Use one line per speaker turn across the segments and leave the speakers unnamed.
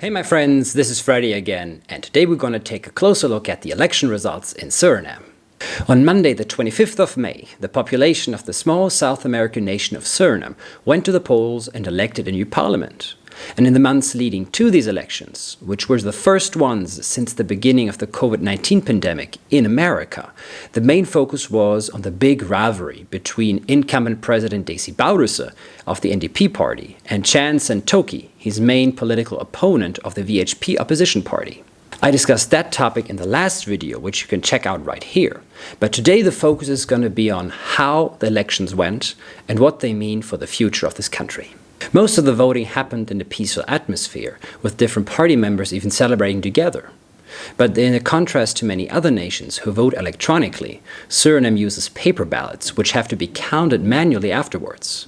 Hey my friends, this is Freddy again, and today we're going to take a closer look at the election results in Suriname. On Monday, the 25th of May, the population of the small South American nation of Suriname went to the polls and elected a new parliament. And in the months leading to these elections, which were the first ones since the beginning of the COVID-19 pandemic in America, the main focus was on the big rivalry between incumbent President Desi Bouterse of the NDP party and Chan Sentoki, his main political opponent of the VHP opposition party. I discussed that topic in the last video, which you can check out right here. But today the focus is going to be on how the elections went and what they mean for the future of this country. Most of the voting happened in a peaceful atmosphere, with different party members even celebrating together. But in a contrast to many other nations who vote electronically, Suriname uses paper ballots, which have to be counted manually afterwards.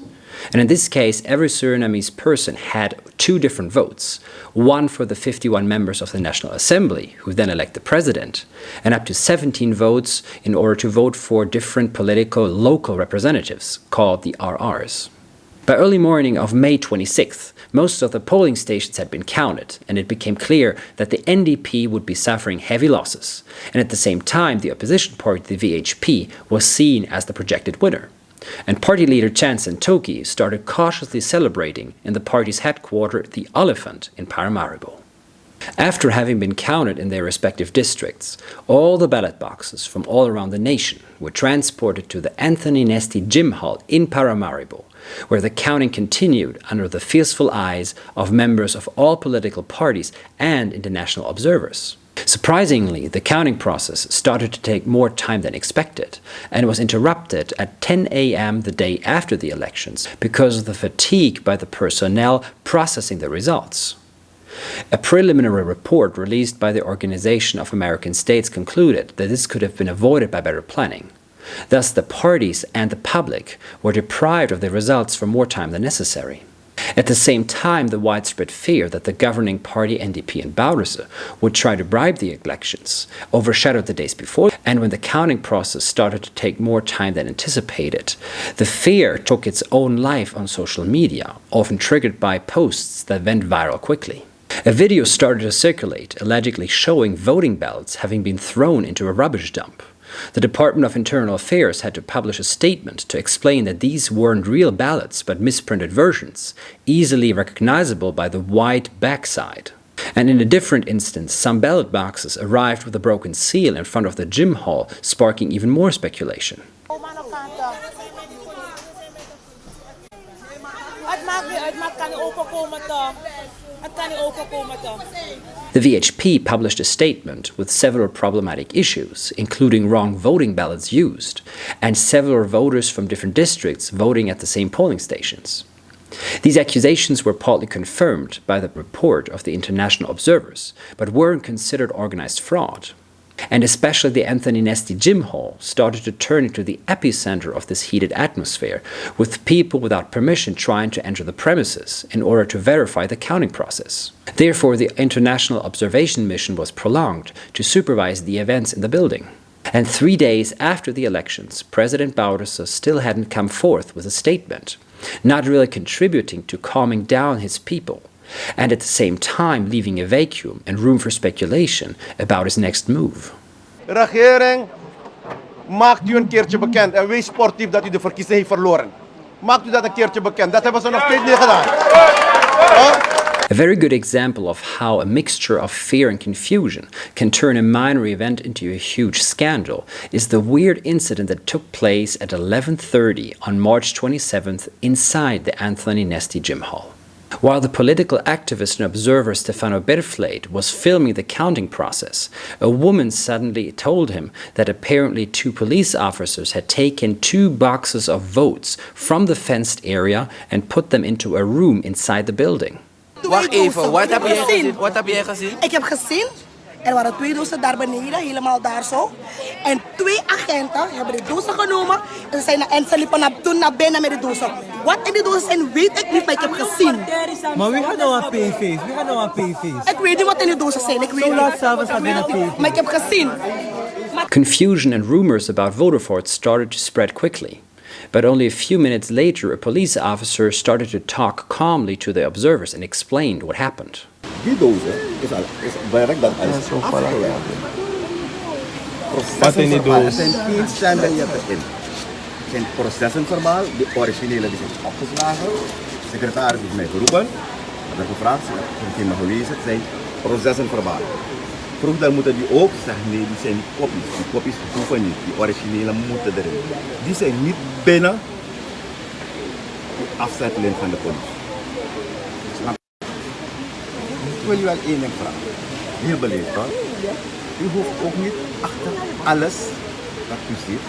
And in this case, every Surinamese person had two different votes, one for the 51 members of the National Assembly, who then elect the president, and up to 17 votes in order to vote for different political local representatives, called the RRs. By early morning of May 26th, most of the polling stations had been counted, and it became clear that the NDP would be suffering heavy losses, and at the same time the opposition party, the VHP, was seen as the projected winner. And party leader Chan Sentoki started cautiously celebrating in the party's headquarters, the Elephant, in Paramaribo. After having been counted in their respective districts, all the ballot boxes from all around the nation were transported to the Anthony Nesti Gym Hall in Paramaribo, where the counting continued under the fearful eyes of members of all political parties and international observers. Surprisingly, the counting process started to take more time than expected, and was interrupted at 10 a.m. the day after the elections because of the fatigue by the personnel processing the results. A preliminary report released by the Organization of American States concluded that this could have been avoided by better planning. Thus, the parties and the public were deprived of the results for more time than necessary. At the same time, the widespread fear that the governing party NDP and Bouterse would try to bribe the elections overshadowed the days before, and when the counting process started to take more time than anticipated, the fear took its own life on social media, often triggered by posts that went viral quickly. A video started to circulate, allegedly showing voting ballots having been thrown into a rubbish dump. The Department of Internal Affairs had to publish a statement to explain that these weren't real ballots but misprinted versions, easily recognizable by the white backside. And in a different instance, some ballot boxes arrived with a broken seal in front of the gym hall, sparking even more speculation. The VHP published a statement with several problematic issues, including wrong voting ballots used, and several voters from different districts voting at the same polling stations. These accusations were partly confirmed by the report of the international observers, but weren't considered organized fraud. And especially the Anthony Nesti Gym Hall started to turn into the epicenter of this heated atmosphere, with people without permission trying to enter the premises in order to verify the counting process. Therefore, the international observation mission was prolonged to supervise the events in the building. And 3 days after the elections, President Bouterse still hadn't come forth with a statement, not really contributing to calming down his people, and at the same time leaving a vacuum and room for speculation about his next move.
Regering, maakt u een keertje bekend en wees sportief dat u de verkiezing heeft verloren. Maakt u dat een keertje bekend. Dat hebben ze nog steeds niet gedaan.
A very good example of how a mixture of fear and confusion can turn a minor event into a huge scandal is the weird incident that took place at 11:30 on March 27th inside the Anthony Nesti Gym Hall. While the political activist and observer Stefano Berflate was filming the counting process, a woman suddenly told him that apparently 2 police officers had taken 2 boxes of votes from the fenced area and put them into a room inside the building.
Wacht even, wat heb jij gezien? Wat heb jij gezien?
Ik heb gezien, er waren 2 dozen daar beneden, helemaal daar zo. En 2 agenten hebben de dozen genomen en ze liepen naar binnen met de dozen. Wat in die dozen zijn, weet ik niet, maar ik heb gezien.
Maar wie gaat nou aan PV's? Wie gaat nou aan PV's?
Ik weet niet wat in die dozen zijn, ik weet
Zo laat
niet.
s'avonds gaat binnen PV's.
Maar ik heb gezien.
Confusion and rumors about voter fraud started to spread quickly. But only a few minutes later, a police officer started to talk calmly to the observers and explained what happened.
Die dozen is werk dat alles afgewerkt.
Wat in die doos?
Er zijn 10 stembiljetten in. Het zijn processen verbaal, de originele die zijn opgeslagen. De secretaris heeft mij geroepen, had gevraagd, ik heb het nog gelezen, het zijn processen verbaal. Vroeg dan moeten die ook zeggen, nee, die zijn niet kopies. Die kopies hoeven niet, die originele moeten erin. Die zijn niet binnen de afzetlint van de politie. Snap je? Ik wil je wel één ding vragen. Heel beleefd hoor. U hoeft ook niet achter alles wat u ziet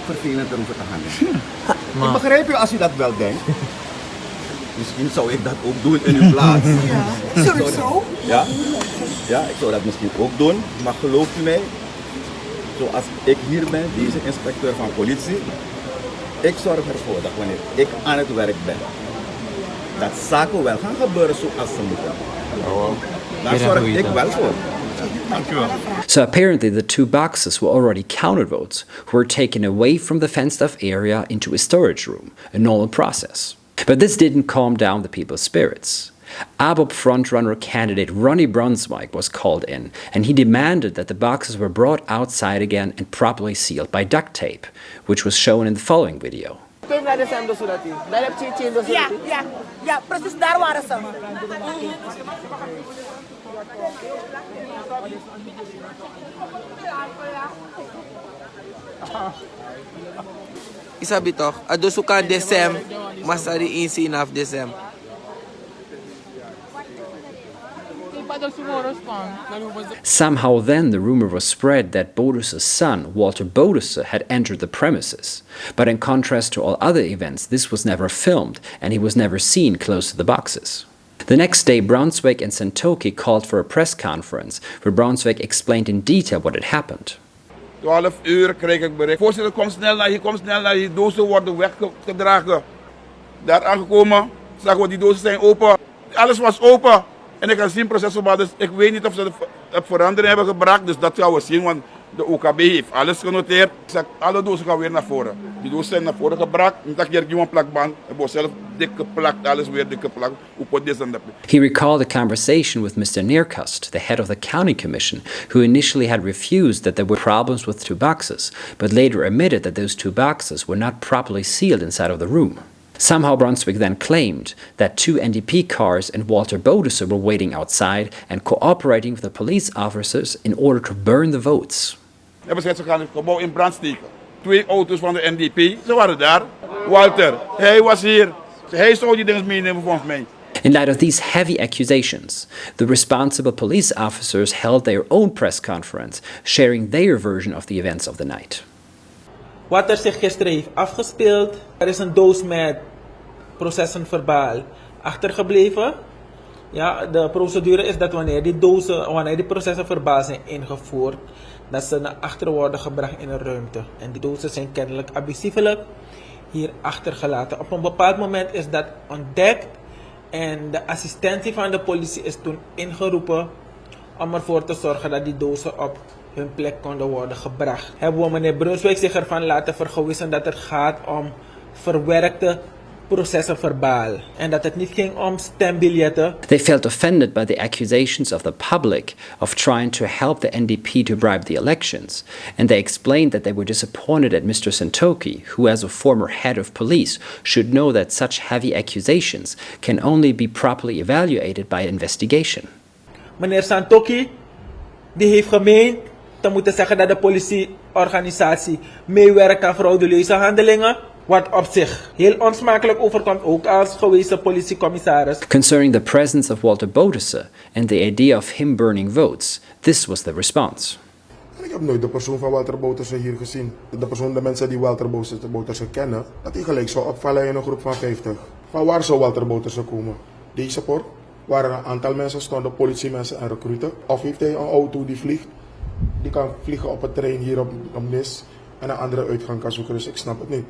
vervelend erover te gaan denken. Ik begrijp u als u dat wel denkt. Misschien zou ik dat ook doen in uw plaats.
Sowieso.
Ja? Ja, ik zou dat misschien ook doen. Maar gelooft u mij, zoals ik hier ben, deze inspecteur van politie, ik zorg ervoor dat wanneer ik aan het werk ben, dat zaken wel gaan gebeuren zoals ze moeten. Daar zorg ik wel voor.
So apparently the 2 boxes were already counted votes, who were taken away from the fenced-off area into a storage room, a normal process. But this didn't calm down the people's spirits. ABOP frontrunner candidate Ronnie Brunswijk was called in, and he demanded that the boxes were brought outside again and properly sealed by duct tape, which was shown in the following video.
Ja, precies daar waren ze.
Isabi toch? Ado suka Desem, masari insin af Desem.
Somehow then the rumor was spread that Bodusa's son, Walter Bodusa, had entered the premises. But in contrast to all other events, this was never filmed, and he was never seen close to the boxes. The next day, Brunswijk and Santoki called for a press conference, where Brunswijk explained in detail what had happened.
12 uur kreeg ik bericht. Voorzitter, kom snel naar hier. Dozen worden weggedragen. Daar aangekomen, zagen we die dozen zijn open. Alles was open. En ik had zien procesverbaal, dus ik weet niet of ze het verandering hebben gebracht. Dus dat gaan we zien, want de OKB heeft alles genoteerd. Ik zeg, alle dozen gaan weer naar voren. Die dozen zijn naar voren gebracht. En dan heb je een plakband. Ik heb zelf dik geplakt, alles weer dik geplakt.
He recalled a conversation with Mr. Neerkast, the head of the county commission, who initially had refused that there were problems with 2 boxes, but later admitted that those 2 boxes were not properly sealed inside of the room. Somehow Brunswijk then claimed that 2 NDP cars and Walter Bodusa were waiting outside and cooperating with the police officers in order to burn the votes.
Hebben ze gaan het gebouw in brand steken. 2 auto's van de NDP, ze waren daar. Walter, hij was hier. Hij zou die dingen meenemen volgens mij.
In light of these heavy accusations, the responsible police officers held their own press conference, sharing their version of the events of the night.
Wat er zich gisteren heeft afgespeeld, er is een doos met processen verbaal achtergebleven. Ja, de procedure is dat wanneer die processen verbaal zijn ingevoerd, dat ze naar achter worden gebracht in een ruimte. En die dozen zijn kennelijk abusievelijk hier achtergelaten. Op een bepaald moment is dat ontdekt en de assistentie van de politie is toen ingeroepen om ervoor te zorgen dat die dozen op hun plek konden worden gebracht. Hebben we meneer Brunswijk zich ervan laten vergewissen dat het gaat om verwerkte processen verbaal en dat het niet ging om stembiljetten.
They felt offended by the accusations of the public of trying to help the NDP to bribe the elections, and they explained that they were disappointed at Mr. Santoki, who as a former head of police should know that such heavy accusations can only be properly evaluated by investigation.
Meneer Santoki, die heeft gemeend te moeten zeggen dat de politieorganisatie meewerkt aan frauduleuze handelingen, wat op zich heel onsmakelijk overkomt, ook als gewezen politiecommissaris.
Concerning the presence of Walter Bodusa and the idea of him burning votes, this was the response.
Ik heb nooit de persoon van Walter Bodusa hier gezien. De mensen die Walter Bodusa kennen, dat hij gelijk zou opvallen in een groep van 50. Van waar zou Walter Bodusa komen? Deze port, waar een aantal mensen stonden, politiemensen en recruten. Of heeft hij een auto die vliegt? Die kan vliegen op het terrein hier op Nis en een andere uitgang kan zoeken, dus ik snap het niet.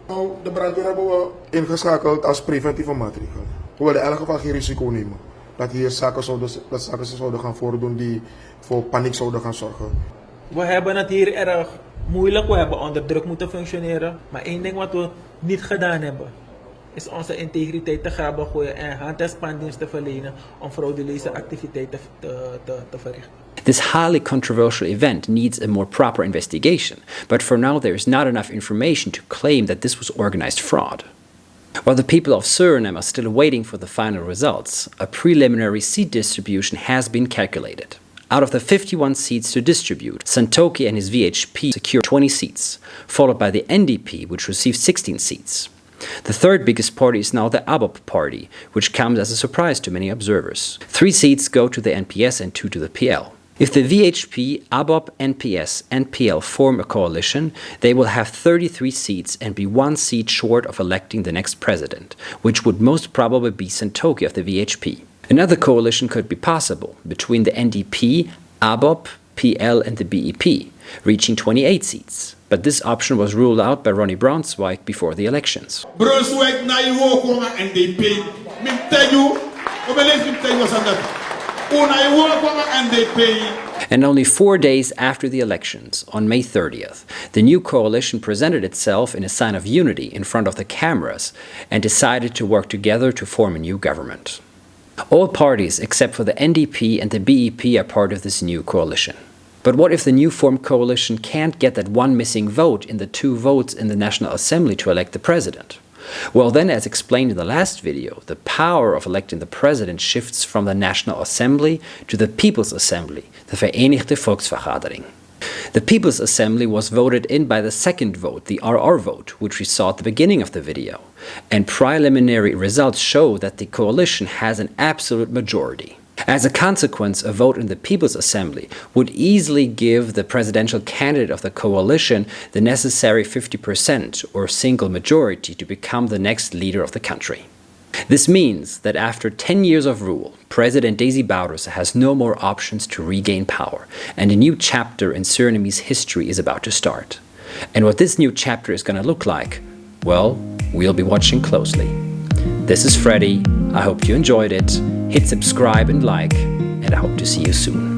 Nou, de brandweer hebben we ingeschakeld als preventieve maatregel. We willen in elk geval geen risico nemen. Dat hier zaken zouden gaan voordoen die voor paniek zouden gaan zorgen.
We hebben het hier erg moeilijk, we hebben onder druk moeten functioneren. Maar één ding wat we niet gedaan hebben, is onze integriteit te graben gooien en hand- en spandienst te verlenen om frauduleuze activiteiten te verrichten.
This highly controversial event needs a more proper investigation, but for now there is not enough information to claim that this was organized fraud. While the people of Suriname are still waiting for the final results, a preliminary seat distribution has been calculated. Out of the 51 seats to distribute, Santoki and his VHP secured 20 seats, followed by the NDP, which received 16 seats. The third biggest party is now the ABOP party, which comes as a surprise to many observers. 3 seats go to the NPS and 2 to the PL. If the VHP, ABOP, NPS, and PL form a coalition, they will have 33 seats and be 1 seat short of electing the next president, which would most probably be Santoki of the VHP. Another coalition could be possible between the NDP, ABOP, PL, and the BEP, reaching 28 seats. But this option was ruled out by Ronnie Braunzweig before the elections.
Braunzweig na iwo ko nga NDP. Min tayu, obeles min tayu sandat. Una iwo ko nga NDP.
And only 4 days after the elections, on May 30th, the new coalition presented itself in a sign of unity in front of the cameras and decided to work together to form a new government. All parties except for the NDP and the BEP are part of this new coalition. But what if the new formed coalition can't get that one missing vote in the 2 votes in the National Assembly to elect the president? Well then, as explained in the last video, the power of electing the president shifts from the National Assembly to the People's Assembly, the Verenigde Volksvergadering. The People's Assembly was voted in by the second vote, the RR vote, which we saw at the beginning of the video, and preliminary results show that the coalition has an absolute majority. As a consequence, a vote in the People's Assembly would easily give the presidential candidate of the coalition the necessary 50% or single majority to become the next leader of the country. This means that after 10 years of rule, President Desi Bouterse has no more options to regain power, and a new chapter in Surinamese history is about to start. And what this new chapter is going to look like, well, we'll be watching closely. This is Freddy. I hope you enjoyed it. Hit subscribe and like, and I hope to see you soon.